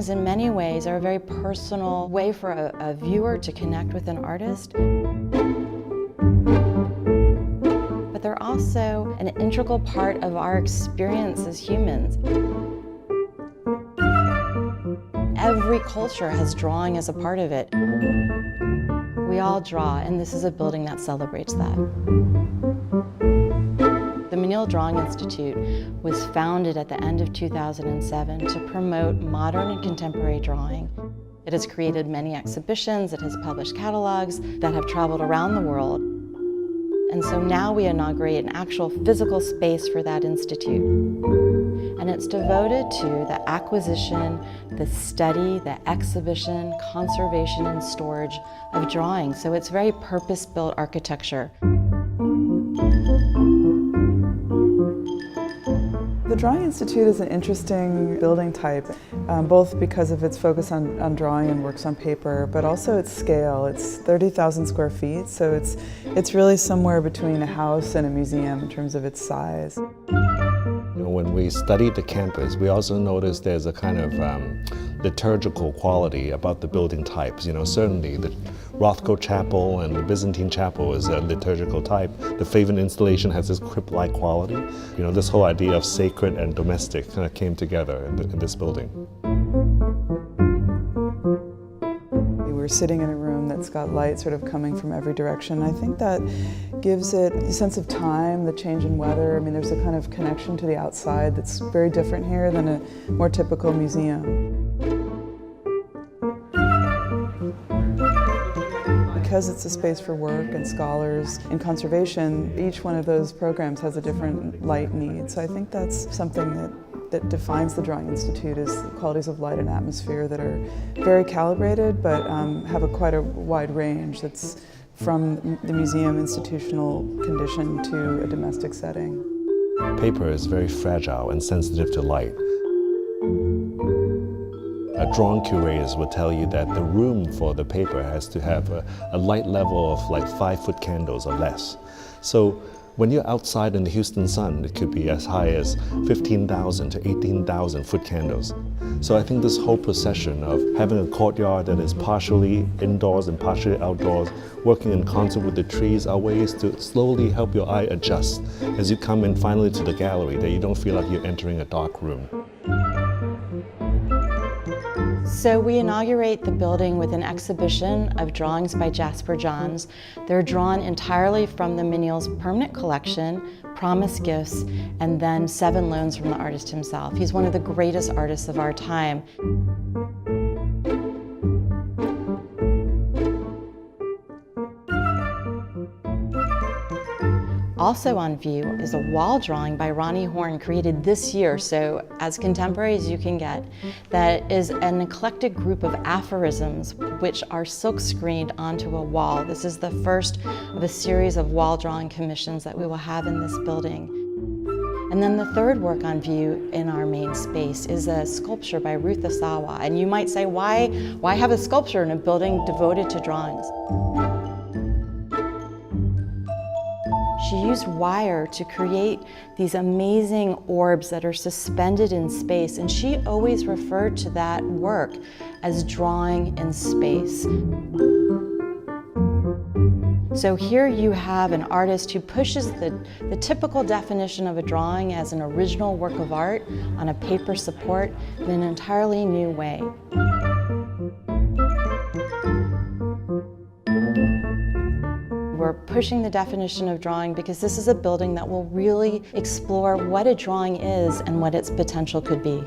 drawings in many ways are a very personal way for a viewer to connect with an artist. But they're also an integral part of our experience as humans. Every culture has drawing as a part of it. We all draw, and this is a building that celebrates that. The Menil Drawing Institute was founded at the end of 2007 to promote modern and contemporary drawing. It has created many exhibitions, it has published catalogs that have traveled around the world. And so now we inaugurate an actual physical space for that institute. And it's devoted to the acquisition, the study, the exhibition, conservation, and storage of drawing. So it's very purpose-built architecture. The Drawing Institute is an interesting building type, both because of its focus on drawing and works on paper, but also its scale. It's 30,000 square feet, so it's really somewhere between a house and a museum in terms of its size. When we studied the campus, we also noticed there's a kind of liturgical quality about the building types. Certainly the Rothko Chapel and the Byzantine Chapel is a liturgical type. The Faven installation has this crypt-like quality. This whole idea of sacred and domestic kind of came together in this building. We're sitting in a room that's got light sort of coming from every direction. I think that gives it a sense of time, the change in weather. There's a kind of connection to the outside that's very different here than a more typical museum. Because it's a space for work and scholars and conservation, each one of those programs has a different light need. So I think that's something that defines the Drawing Institute, is the qualities of light and atmosphere that are very calibrated, but have quite a wide range that's from the museum institutional condition to a domestic setting. Paper is very fragile and sensitive to light. Drawing curators will tell you that the room for the paper has to have a light level of like 5-foot candles or less. So when you're outside in the Houston sun, it could be as high as 15,000 to 18,000 foot candles. So I think this whole procession of having a courtyard that is partially indoors and partially outdoors, working in concert with the trees, are ways to slowly help your eye adjust as you come in finally to the gallery, that you don't feel like you're entering a dark room. So we inaugurate the building with an exhibition of drawings by Jasper Johns. They're drawn entirely from the Menil's permanent collection, Promise Gifts, and then 7 loans from the artist himself. He's one of the greatest artists of our time. Also on view is a wall drawing by Roni Horn, created this year, so as contemporary as you can get, that is an eclectic group of aphorisms which are silk screened onto a wall. This is the first of a series of wall drawing commissions that we will have in this building. And then the third work on view in our main space is a sculpture by Ruth Asawa. And you might say, why have a sculpture in a building devoted to drawings? She used wire to create these amazing orbs that are suspended in space, and she always referred to that work as drawing in space. So here you have an artist who pushes the typical definition of a drawing as an original work of art on a paper support in an entirely new way. We're pushing the definition of drawing because this is a building that will really explore what a drawing is and what its potential could be.